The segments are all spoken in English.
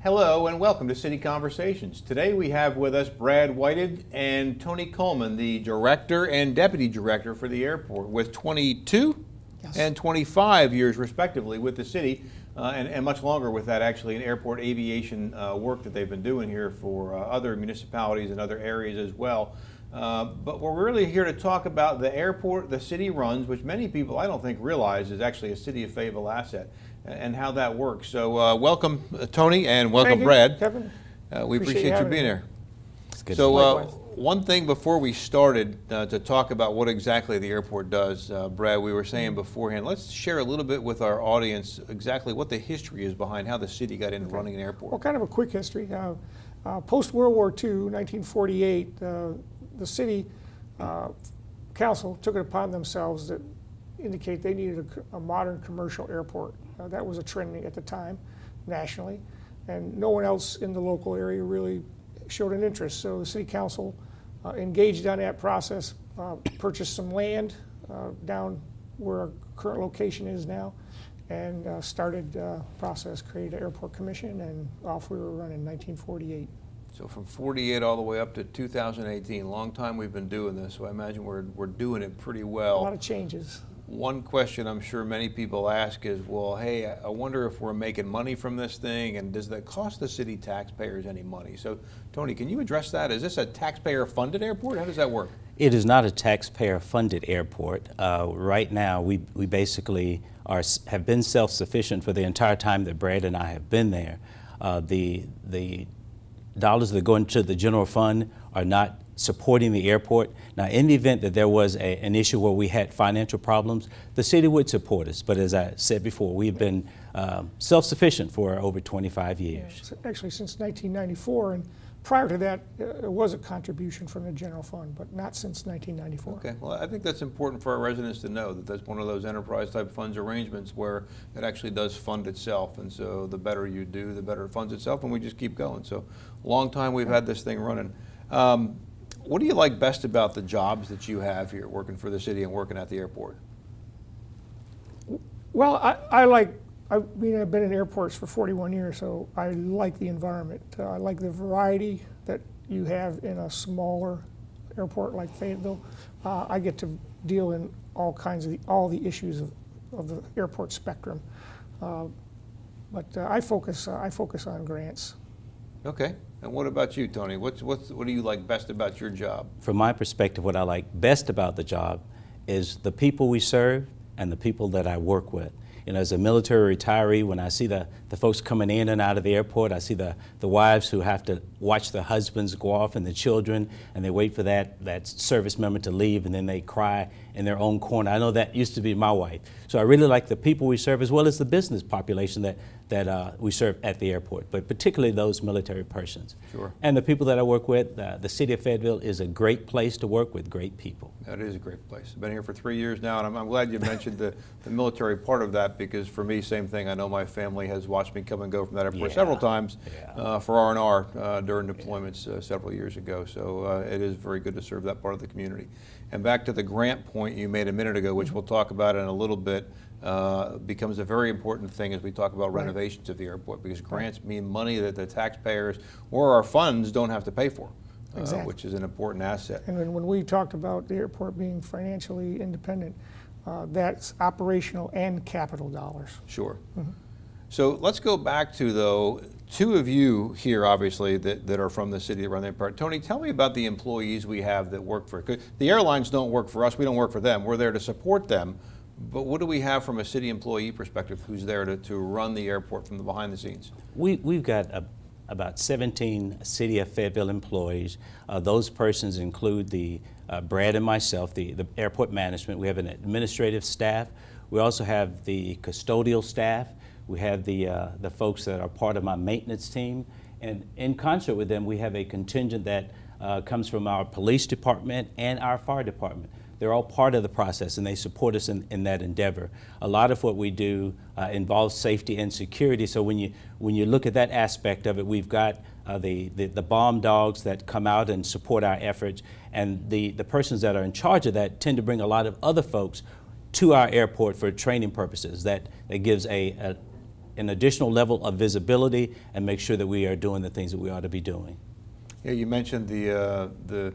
Hello and welcome to City Conversations. Today we have with us Brad Whited and Tony Coleman, the director and deputy director for the airport, with 22 and 25 years respectively with the city, and much longer with that actually in airport aviation work that they've been doing here for other municipalities and other areas as well. But we're really here to talk about the airport the city runs, which many people I don't think realize is actually a City of Fayetteville asset, and how that works. So welcome Tony, and welcome Brad. Kevin. We appreciate you being here. It's good. So one thing before we started to talk about what exactly the airport does, Brad, we were saying beforehand, let's share a little bit with our audience exactly what the history is behind how the city got into running an airport. Well, kind of a quick history. Post-World War II, 1948, the city council took it upon themselves to indicate they needed a modern commercial airport. That was a trend at the time, nationally, and no one else in the local area really showed an interest. So the city council engaged on that process, purchased some land down where our current location is now, and started the process, created an airport commission, and off we were running in 1948. So from 48 all the way up to 2018, long time we've been doing this, so I imagine we're doing it pretty well. A lot of changes. One question I'm sure many people ask is, well, hey, I wonder if we're making money from this thing, and does that cost the city taxpayers any money? So, Tony, can you address that? Is this a taxpayer-funded airport? How does that work? It is not a taxpayer-funded airport. Right now, we basically have been self-sufficient for the entire time that Brad and I have been there. The dollars that go into the general fund are not supporting the airport. Now, in the event that there was an issue where we had financial problems, the city would support us. But as I said before, we've been self-sufficient for over 25 years. Yeah, actually, since 1994, and prior to that, it was a contribution from the general fund, but not since 1994. Okay, well, I think that's important for our residents to know, that that's one of those enterprise type funds arrangements where it actually does fund itself, and so the better you do, the better it funds itself, and we just keep going. So, long time we've had this thing running. What do you like best about the jobs that you have here, working for the city and working at the airport? Well, I've been in airports for 41 years, so I like the environment. I like the variety that you have in a smaller airport like Fayetteville. I get to deal in all kinds of all the issues of the airport spectrum. But I focus on grants. Okay. And what about you, Tony? What do you like best about your job? From my perspective, what I like best about the job is the people we serve and the people that I work with. You know, as a military retiree, when I see the folks coming in and out of the airport, I see the wives who have to watch their husbands go off and the children, and they wait for that service member to leave, and then they cry in their own corner. I know that used to be my wife. So I really like the people we serve, as well as the business population that we serve at the airport, but particularly those military persons. Sure. And the people that I work with. The city of Fayetteville is a great place to work with great people. That is a great place. I've been here for 3 years now, and I'm glad you mentioned the military part of that, because for me, same thing. I know my family has watched me come and go from that airport several times for R&R during deployments several years ago. So it is very good to serve that part of the community. And back to the grant point you made a minute ago, which we'll talk about in a little bit, becomes a very important thing as we talk about renovations of the airport, because grants mean money that the taxpayers or our funds don't have to pay for, which is an important asset. And when we talked about the airport being financially independent, that's operational and capital dollars. Sure. So let's go back to, though, two of you here, obviously, that are from the city that run the airport. Tony, tell me about the employees we have that work for it. The airlines don't work for us. We don't work for them. We're there to support them. But what do we have from a city employee perspective who's there to run the airport from the behind the scenes? We've got about 17 City of Fayetteville employees. Those persons include Brad and myself, the airport management. We have an administrative staff. We also have the custodial staff. We have the folks that are part of my maintenance team. And in concert with them, we have a contingent that comes from our police department and our fire department. They're all part of the process, and they support us in that endeavor. A lot of what we do involves safety and security. So when you look at that aspect of it, we've got the bomb dogs that come out and support our efforts, and the persons that are in charge of that tend to bring a lot of other folks to our airport for training purposes. That gives an additional level of visibility and make sure that we are doing the things that we ought to be doing. Yeah, you mentioned the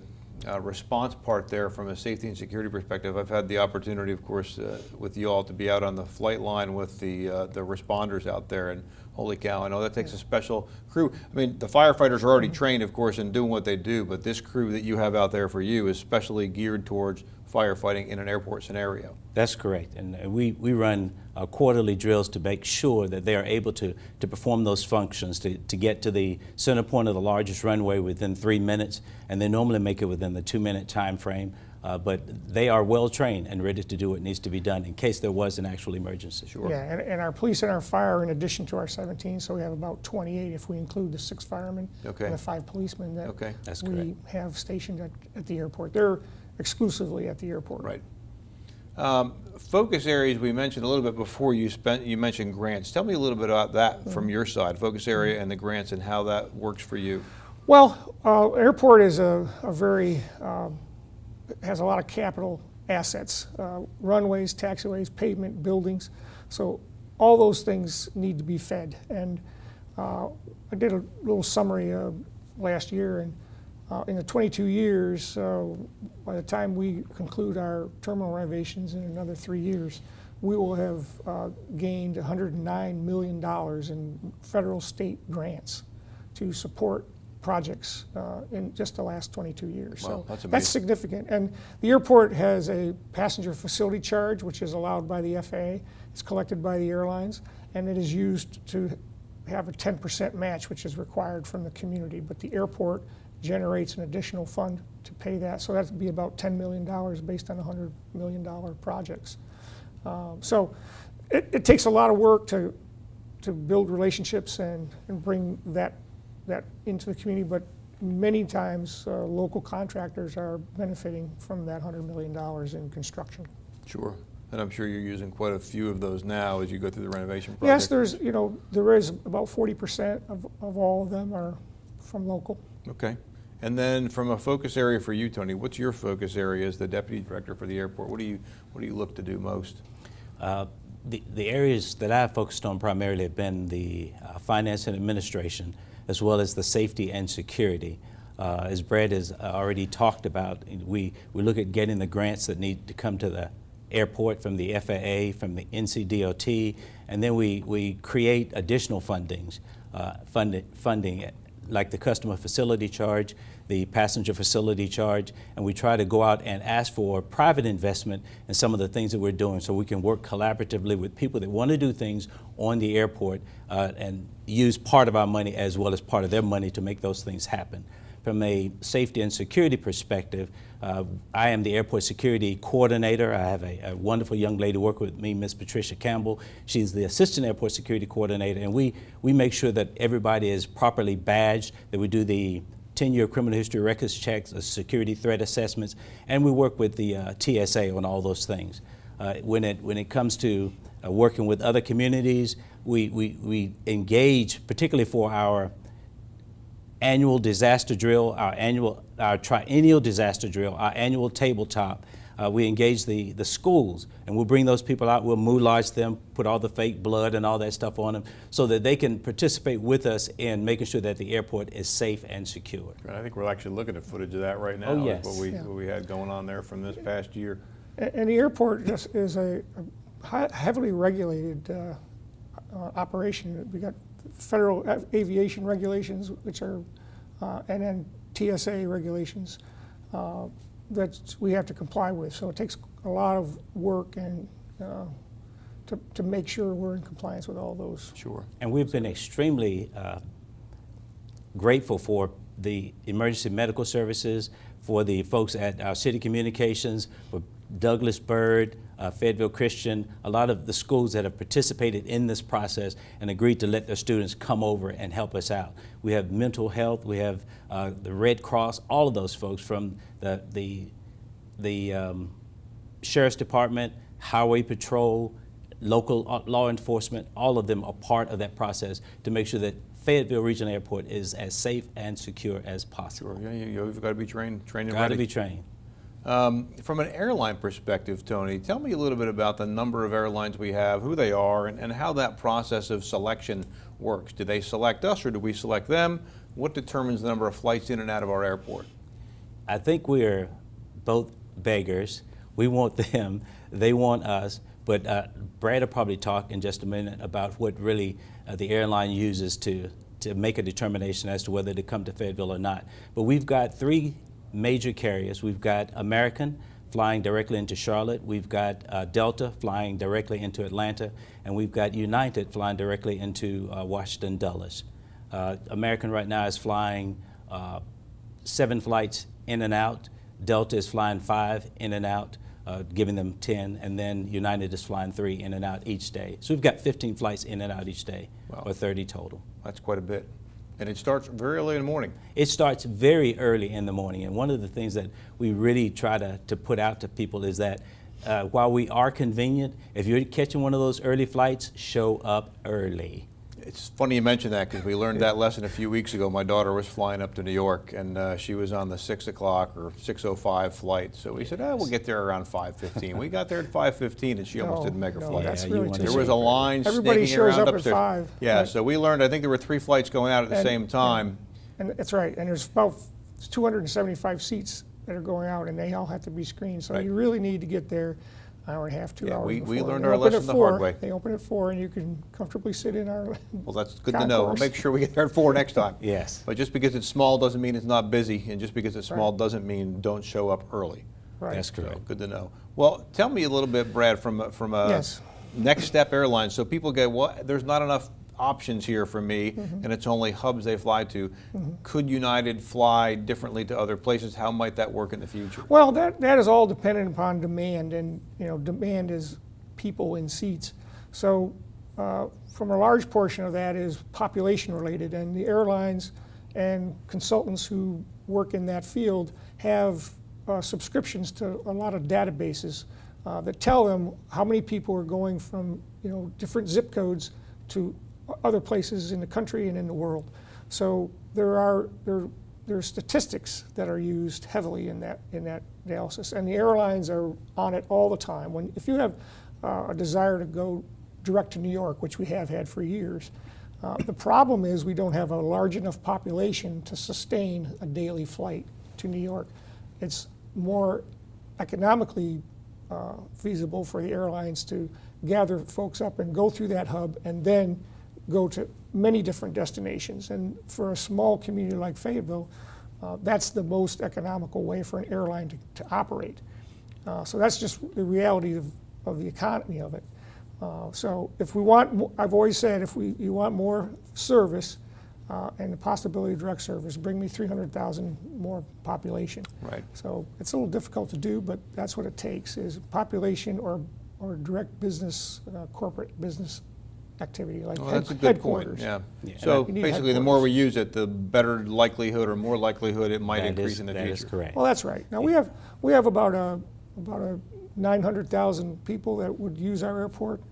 response part there from a safety and security perspective. I've had the opportunity, of course, with you all to be out on the flight line with the responders out there, and holy cow, I know that takes a special crew. I mean, the firefighters are already trained, of course, in doing what they do, but this crew that you have out there for you is specially geared towards firefighting in an airport scenario. That's correct, and we run quarterly drills to make sure that they are able to perform those functions, to get to the center point of the largest runway within 3 minutes, and they normally make it within the 2-minute time frame. But they are well trained and ready to do what needs to be done in case there was an actual emergency. Sure. Yeah, and our police and our fire are in addition to our 17, so we have about 28 if we include the 6 firemen Okay. and the 5 policemen that Okay. That's we correct. have stationed at the airport. They're exclusively at the airport. Right. Focus areas we mentioned a little bit before. You mentioned grants. Tell me a little bit about that from your side, focus area and the grants, and how that works for you. Well, airport is a very has a lot of capital assets, runways, taxiways, pavement, buildings. So all those things need to be fed. And I did a little summary last year, and in the 22 years, by the time we conclude our terminal renovations in another 3 years, we will have gained $109 million in federal state grants to support projects in just the last 22 years. Wow, So that's amazing. that's significant. And the airport has a passenger facility charge, which is allowed by the FAA. It's collected by the airlines, and it is used to have a 10% match, which is required from the community. But the airport generates an additional fund to pay that. So that would be about $10 million based on $100 million projects. So it takes a lot of work to build relationships and bring that into the community, but many times local contractors are benefiting from that $100 million in construction. Sure. And I'm sure you're using quite a few of those now as you go through the renovation project. Yes, there is about 40% of all of them are from local. Okay. And then from a focus area for you, Tony, what's your focus area as the deputy director for the airport? What do you look to do most? The areas that I've focused on primarily have been the finance and administration, as well as the safety and security. As Brad has already talked about, we look at getting the grants that need to come to the airport from the FAA, from the NCDOT, and then we create additional funding like the customer facility charge, the passenger facility charge, and we try to go out and ask for private investment in some of the things that we're doing so we can work collaboratively with people that want to do things on the airport and use part of our money as well as part of their money to make those things happen. From a safety and security perspective, I am the airport security coordinator. I have a wonderful young lady working with me, Ms. Patricia Campbell. She's the assistant airport security coordinator, and we make sure that everybody is properly badged, that we do the 10-year criminal history records checks, the security threat assessments, and we work with the TSA on all those things. When it comes to working with other communities, we engage, particularly for our annual disaster drill, our triennial disaster drill, our annual tabletop. We engage the schools, and we'll bring those people out, we'll moulage them, put all the fake blood and all that stuff on them so that they can participate with us in making sure that the airport is safe and secure. I think we're actually looking at footage of that right now. Oh, yes. What we had going on there from this past year. And the airport just is a heavily regulated operation. We got federal aviation regulations, which are, and then TSA regulations that we have to comply with. So it takes a lot of work and to make sure we're in compliance with all those. Sure. And we've been extremely grateful for the emergency medical services, for the folks at our city communications, for Douglas Byrd, Fayetteville Christian, a lot of the schools that have participated in this process and agreed to let their students come over and help us out. We have mental health, we have the Red Cross, all of those folks from the Sheriff's Department, Highway Patrol, local law enforcement, all of them are part of that process to make sure that Fayetteville Regional Airport is as safe and secure as possible. Sure. Yeah, you've got to be trained and Got to ready. be trained. From an airline perspective, Tony, tell me a little bit about the number of airlines we have, who they are, and how that process of selection works. Do they select us or do we select them? What determines the number of flights in and out of our airport? I think we're both beggars. We want them, they want us, but Brad will probably talk in just a minute about what really the airline uses to make a determination as to whether to come to Fayetteville or not. But we've got three major carriers. We've got American flying directly into Charlotte, we've got Delta flying directly into Atlanta, and we've got United flying directly into Washington Dulles. American right now is flying 7 flights in and out. Delta is flying 5 in and out, giving them 10, and then United is flying 3 in and out each day. So we've got 15 flights in and out each day, Wow. or 30 total. That's quite a bit. And it starts very early in the morning. It starts very early in the morning, and one of the things that we really try to put out to people is that while we are convenient, if you're catching one of those early flights, show up early. It's funny you mention that because we learned that lesson a few weeks ago. My daughter was flying up to New York and she was on the 6 o'clock or 6:05 flight. So we said, oh, we'll get there around 5:15. We got there at 5:15 and she almost didn't make her flight. That's Yeah, really you too wanna There was a show up line Everybody snaking shows around up at upstairs. 5. Yeah, Right. so we learned, I think there were 3 flights going out at the And- same time. And that's right, and there's about 275 seats that are going out, and they all have to be screened. So Right. you really need to get there an hour and a half, 2 Yeah, hours we before. learned They our open lesson at the 4. hard way. They open at 4, and you can comfortably sit in our. Well, that's good to know. We'll Concourse. make sure we get there at 4 next time. Yes. But just because it's small doesn't mean it's not busy, and just because it's small Right. doesn't mean don't show up early. Right. That's correct. So, good to know. Well, tell me a little bit, Brad, from a Yes. Next Step Airlines. So people get, well, there's not enough options here for me, and it's only hubs they fly to. Could United fly differently to other places? How might that work in the future? Well, that is all dependent upon demand, and demand is people in seats. So from a large portion of that is population related, and the airlines and consultants who work in that field have subscriptions to a lot of databases that tell them how many people are going from different zip codes to other places in the country and in the world. So there are statistics that are used heavily in that analysis, and the airlines are on it all the time. If you have a desire to go direct to New York, which we have had for years, the problem is we don't have a large enough population to sustain a daily flight to New York. It's more economically feasible for the airlines to gather folks up and go through that hub and then go to many different destinations. And for a small community like Fayetteville, that's the most economical way for an airline to operate. So that's just the reality of the economy of it. So if we want, I've always said, if you want more service and the possibility of direct service, bring me 300,000 more population. Right. So it's a little difficult to do, but that's what it takes, is population or direct business, corporate business activity, like Well, that's a good point. headquarters. Yeah. Yeah. So You need basically, the more headquarters. we use it, the better likelihood or more likelihood it might increase in the That future. is correct. Well, that's right. Now, we have about a 900,000 people that would use our airport,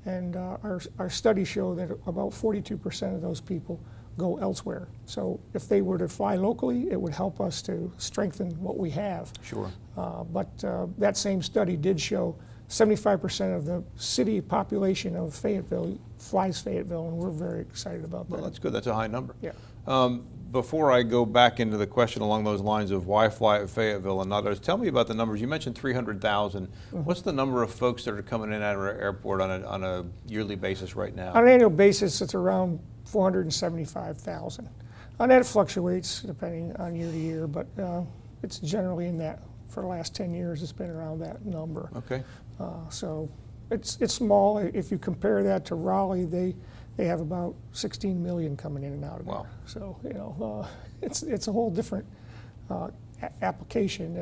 and our studies show that about 42% of those people go elsewhere. So if they were to fly locally, it would help us to strengthen what we have. Sure. But that same study did show 75% of the city population of Fayetteville flies Fayetteville, and we're very excited about that. Well, that's good. That's a high number. Yeah. Before I go back into the question along those lines of why fly at Fayetteville and others, tell me about the numbers. You mentioned 300,000. What's the number of folks that are coming in and out of our airport on a yearly basis right now? On an annual basis, it's around 475,000. And that fluctuates depending on year to year, but it's generally in that. For the last 10 years, it's been around that number. Okay. So it's small. If you compare that to Raleigh, they have about 16 million coming in and out of there. Wow. So it's a whole different application.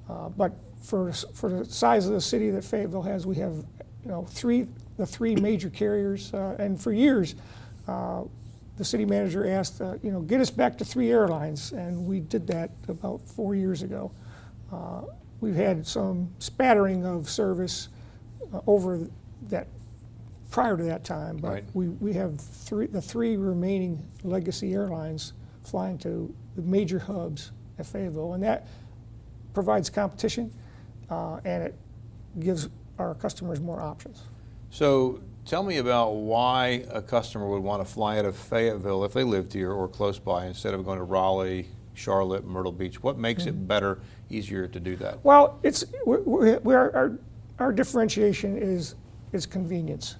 And but for the size of the city that Fayetteville has, we have the three major carriers. And for years, the city manager asked, get us back to 3 airlines, and we did that about 4 years ago. We've had some spattering of service over that prior to that time, but Right. we have the three remaining legacy airlines flying to the major hubs at Fayetteville, and provides competition, and it gives our customers more options. So tell me about why a customer would want to fly out of Fayetteville if they lived here or close by instead of going to Raleigh, Charlotte, Myrtle Beach. What makes it better, easier to do that? Well, our differentiation is convenience.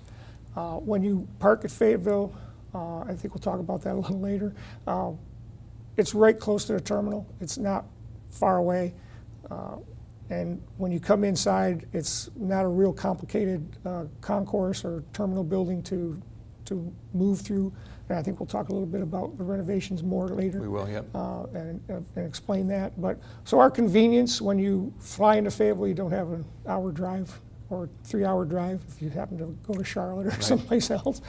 When you park at Fayetteville, I think we'll talk about that a little later, it's right close to the terminal. It's not far away. And when you come inside, it's not a real complicated concourse or terminal building to move through. And I think we'll talk a little bit about the renovations more later. We will, yep. And explain that. But so our convenience, when you fly into Fayetteville, you don't have an hour drive or 3-hour drive if you happen to go to Charlotte or someplace else.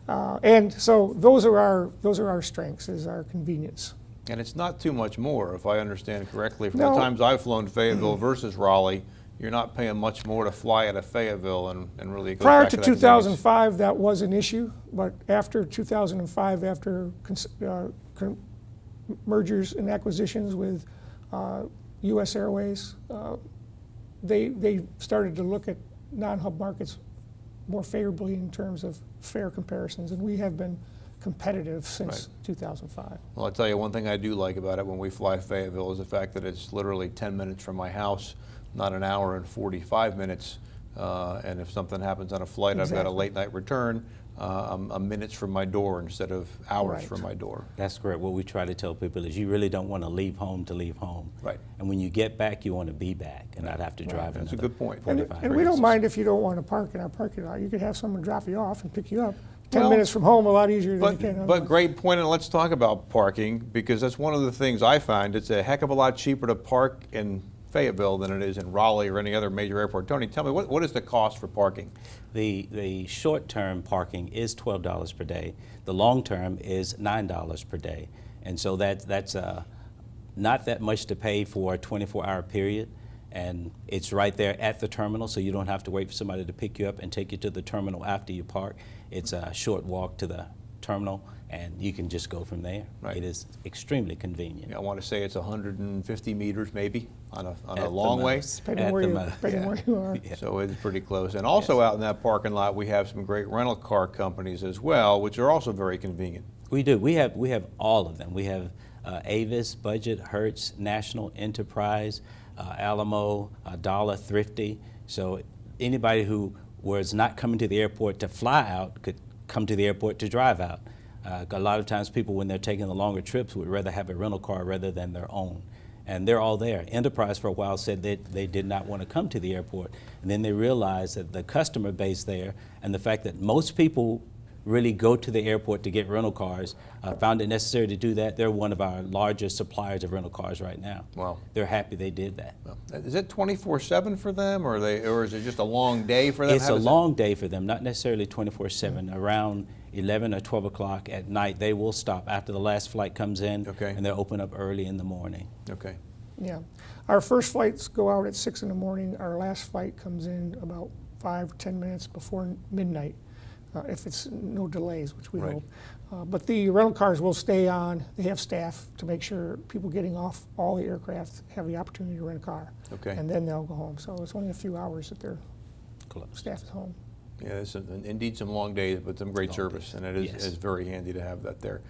And so those are our strengths, is our convenience. And it's not too much more, if I understand correctly. From No. the times I've flown to Fayetteville versus Raleigh, you're not paying much more to fly out of Fayetteville, and really it goes Prior back to that convenience. 2005, that was an issue, but after 2005, after mergers and acquisitions with U.S. Airways, they started to look at non-hub markets more favorably in terms of fare comparisons, and we have been competitive since 2005. Well, I'll tell you one thing I do like about it when we fly Fayetteville is the fact that it's literally 10 minutes from my house, not an hour and 45 minutes. And if something happens on a flight, I've got a Exactly. late night return, I'm minutes from my door instead of hours Right. from my door. That's correct. What we try to tell people is you really don't want to leave home to leave home. Right. And when you get back, you want to be back and not have to drive That's a another good point. And 45 we don't minutes. mind if you don't want to park in our parking lot. You could have someone drop you off and pick you up. 10 Well, minutes from home, a lot easier than you can. But otherwise. great point, and let's talk about parking, because that's one of the things I find. It's a heck of a lot cheaper to park in Fayetteville than it is in Raleigh or any other major airport. Tony, tell me, what is the cost for parking? The short-term parking is $12 per day. The long-term is $9 per day. And so that's not that much to pay for a 24-hour period. And it's right there at the terminal, so you don't have to wait for somebody to pick you up and take you to the terminal after you park. It's a short walk to the terminal, and you can just go from there. Right. It is extremely convenient. I want to say it's 150 meters maybe on a At the long way. most. Depending At where the you, most. depending where you are. Yeah. So it's pretty close. And also out in that parking lot, we have some great rental car companies as well, which are also very convenient. We do. We have all of them. We have Avis, Budget, Hertz, National, Enterprise, Alamo, Dollar, Thrifty. So anybody who was not coming to the airport to fly out could come to the airport to drive out. A lot of times people, when they're taking the longer trips, would rather have a rental car rather than their own. And they're all there. Enterprise for a while said that they did not want to come to the airport. And then they realized that the customer base there and the fact that most people really go to the airport to get rental cars, found it necessary to do that. They're one of our largest suppliers of rental cars right now. Wow. They're happy they did that. Well, is it 24/7 for them, or is it just a long day for them? It's How a does that- long day for them, not necessarily 24/7. Around 11 or 12 o'clock at night, they will stop after the last flight comes in, Okay. and they'll open up early in the morning. Okay. Yeah. Our first flights go out at 6 in the morning. Our last flight comes in about 5, 10 minutes before midnight, if it's no delays, which we Right. hope. But the rental cars will stay on. They have staff to make sure people getting off all the aircraft have the opportunity to rent a car. Okay. And then they'll go home. So it's only a few hours that their Close. staff is home. Yeah, it's indeed some long days, but some great service, and it is, Yes. is very handy to have that there.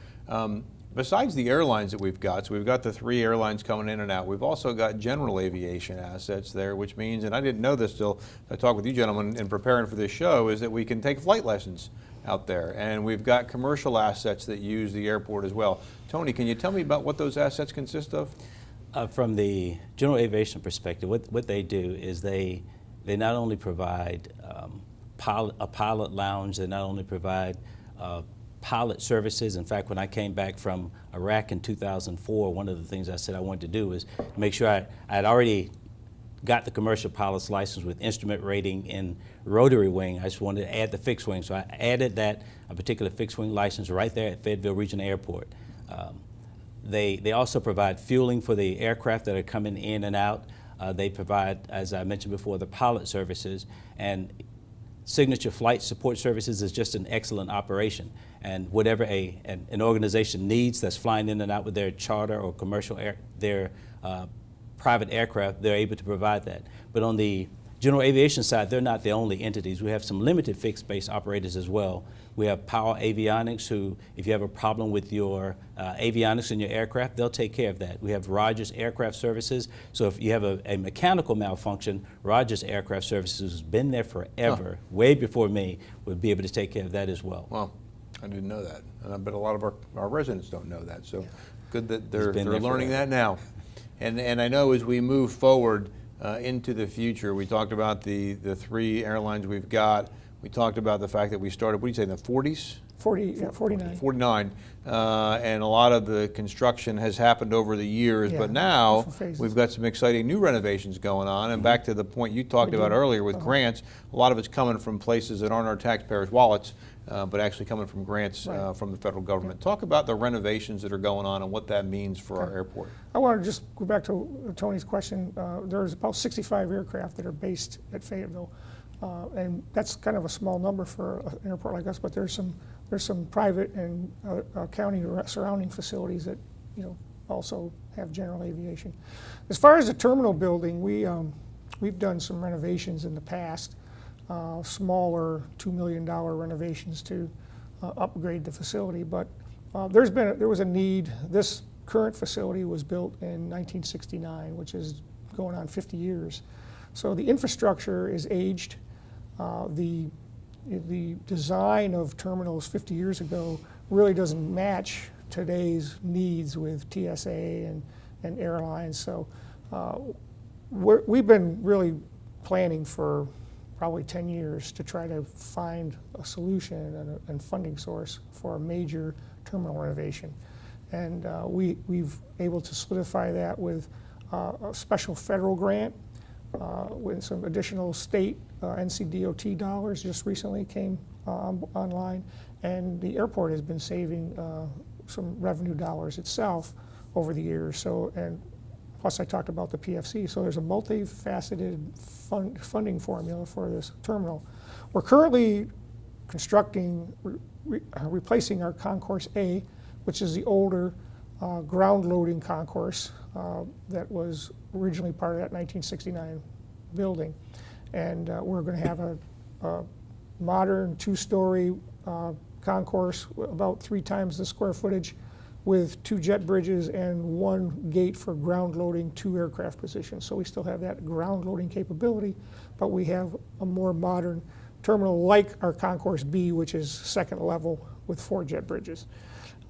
Besides the airlines that we've got, so we've got the 3 airlines coming in and out. We've also got general aviation assets there, which means, and I didn't know this till I talked with you gentlemen in preparing for this show, is that we can take flight lessons out there. And we've got commercial assets that use the airport as well. Tony, can you tell me about what those assets consist of? From the general aviation perspective, what they do is they not only provide a pilot lounge, they not only provide pilot services. In fact, when I came back from Iraq in 2004, one of the things I said I wanted to do was make sure I had already got the commercial pilot's license with instrument rating in rotary wing. I just wanted to add the fixed wing. So I added that, a particular fixed wing license right there at Fayetteville Regional Airport. They also provide fueling for the aircraft that are coming in and out. They provide, as I mentioned before, the pilot services, and Signature Flight Support Services is just an excellent operation. And whatever an organization needs that's flying in and out with their charter or commercial private aircraft, they're able to provide that. But on the general aviation side, they're not the only entities. We have some limited fixed base operators as well. We have Power Avionics, who, if you have a problem with your avionics in your aircraft, they'll take care of that. We have Rogers Aircraft Services. So if you have a mechanical malfunction, Rogers Aircraft Services has been there forever, way before me, would be able to take care of that as well. Well, I didn't know that, and I bet a lot of our residents don't know that. So good that they're been there learning forever. that now. And I know as we move forward into the future, we talked about the 3 airlines we've got. We talked about the fact that we started, what do you say, in the 40s? 49. 49, and a lot of the construction has happened over the years, Yeah, but now different phases. we've got some exciting new renovations going on. And back to the point you talked about earlier with grants, a lot of it's coming from places that aren't our taxpayers' wallets, but actually coming from grants Right. from the federal government. Talk about the renovations that are going on and what that means for our Okay. airport. I want to just go back to Tony's question. There's about 65 aircraft that are based at Fayetteville, and that's kind of a small number for an airport like us. But there's some private and county surrounding facilities that also have general aviation. As far as the terminal building, we've done some renovations in the past, smaller $2 million renovations to upgrade the facility. But there was a need. This current facility was built in 1969, which is going on 50 years. So the infrastructure is aged. The design of terminals 50 years ago really doesn't match today's needs with TSA and airlines. So we've been really planning for probably 10 years to try to find a solution and funding source for a major terminal renovation. And we've able to solidify that with a special federal grant with some additional state NCDOT dollars just recently came online, and the airport has been saving some revenue dollars itself over the years. So, and plus I talked about the PFC, so there's a multifaceted funding formula for this terminal. We're currently constructing, replacing our Concourse A, which is the older ground loading concourse that was originally part of that 1969 building. And we're going to have a modern 2-story concourse, about 3 times the square footage, with 2 jet bridges and 1 gate for ground loading 2 aircraft positions. So we still have that ground loading capability, but we have a more modern terminal like our Concourse B, which is 2nd level with 4 jet bridges.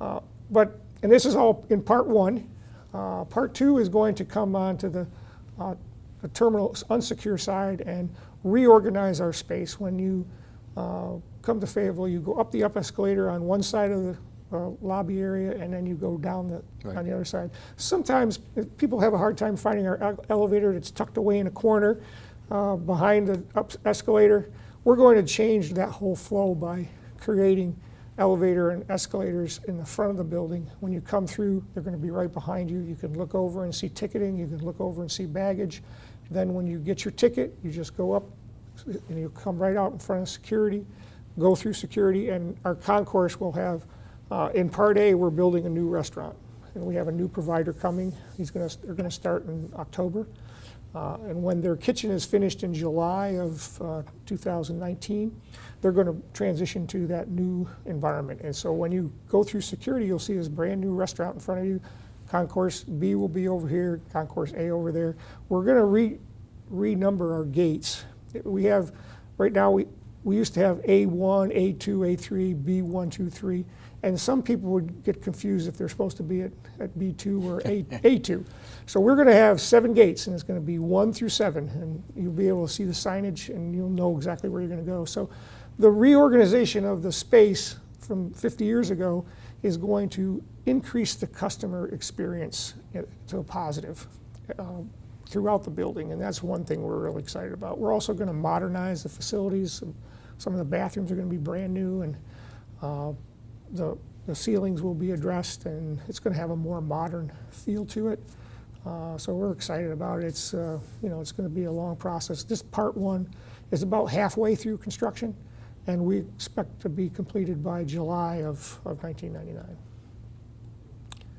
And this is all in part 1. Part 2 is going to come on to the terminal unsecure side and reorganize our space. When you come to Fayetteville, you go up the escalator on one side of the lobby area, and then you go down on the other side. Sometimes people have a hard time finding our elevator that's tucked away in a corner behind the escalator. We're going to change that whole flow by creating elevator and escalators in the front of the building. When you come through, they're going to be right behind you. You can look over and see ticketing. You can look over and see baggage. Then when you get your ticket, you just go up and you come right out in front of security, go through security, and our concourse will have, in Part A, we're building a new restaurant. And we have a new provider coming. They're going to start in October. And when their kitchen is finished in July of 2019, they're going to transition to that new environment. And so when you go through security, you'll see this brand new restaurant in front of you. Concourse B will be over here, Concourse A over there. We're going to renumber our gates. We have, right now, we used to have A1, A2, A3, B1, 2, 3. And some people would get confused if they're supposed to be at B2 or A2. So we're going to have 7 gates, and it's going to be 1 through 7. And you'll be able to see the signage, and you'll know exactly where you're going to go. So the reorganization of the space from 50 years ago is going to increase the customer experience to a positive throughout the building. And that's one thing we're really excited about. We're also going to modernize the facilities. Some of the bathrooms are going to be brand new, and the ceilings will be addressed, and it's going to have a more modern feel to it. So we're excited about it. It's it's going to be a long process. This part 1 is about halfway through construction, and we expect to be completed by July of 1999.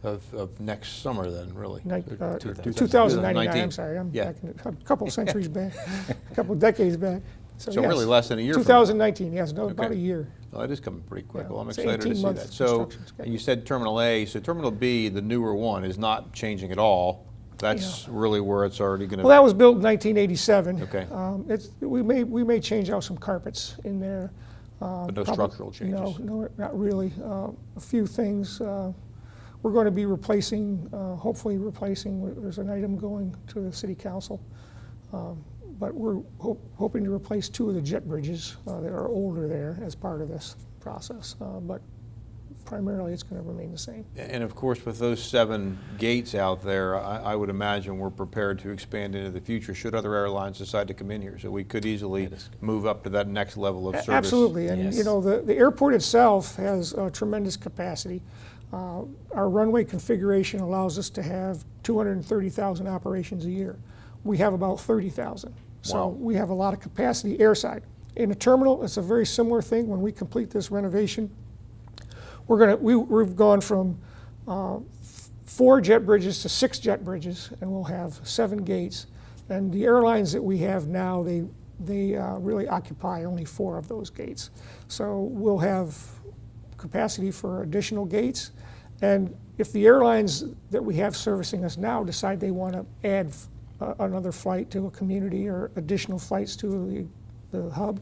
of next summer then, really? 2099, I'm sorry, I'm Yeah. back a couple centuries back, a couple decades back. So yes, really less than a year from now. 2019, yes, no, about Okay. a year. Well, that is coming pretty quick. Yeah, Well, I'm it's excited to see 18-month that. So, construction schedule. and you said Terminal A, so Terminal B, the newer one, is not changing at all. That's really where it's already going to. Well, that was built in 1987. Okay. We may change out some carpets in there. But no structural changes. No, not really. A few things. We're going to be replacing, hopefully replacing, there's an item going to the city council. But we're hoping to replace 2 of the jet bridges that are older there as part of this process. But primarily it's going to remain the same. And of course, with those 7 gates out there, I would imagine we're prepared to expand into the future should other airlines decide to come in here. So we could easily move up to that next level of service. Absolutely, and Yes. you know, the airport itself has tremendous capacity. Our runway configuration allows us to have 230,000 operations a year. We have about 30,000. So Wow. we have a lot of capacity airside. In a terminal, it's a very similar thing. When we complete this renovation, we've gone from 4 jet bridges to 6 jet bridges, and we'll have 7 gates. And the airlines that we have now, they really occupy only 4 of those gates. So we'll have capacity for additional gates. And if the airlines that we have servicing us now decide they want to add another flight to a community or additional flights to the hub,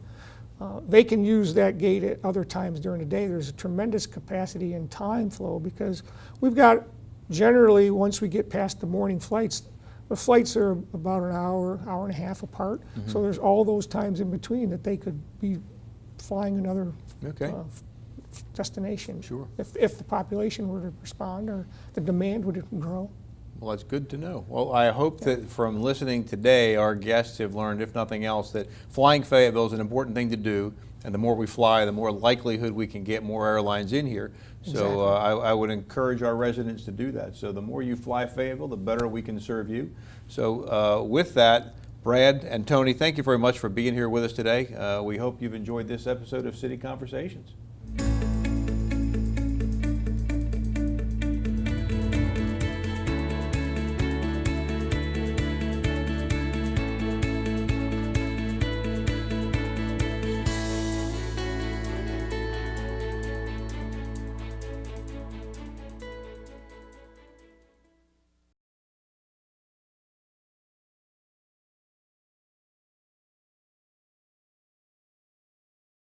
they can use that gate at other times during the day. There's a tremendous capacity and time flow because we've got, generally, once we get past the morning flights, the flights are about an hour, hour and a half apart. Mm-hmm. So there's all those times in between that they could be flying another Okay. destination. Sure. If the population were to respond or the demand would grow. Well, that's good to know. Well, I hope that from listening today, our guests have learned, if nothing else, that flying Fayetteville is an important thing to do. And the more we fly, the more likelihood we can get more airlines in here. Exactly. So I would encourage our residents to do that. So the more you fly Fayetteville, the better we can serve you. So with that, Brad and Tony, thank you very much for being here with us today. We hope you've enjoyed this episode of City Conversations.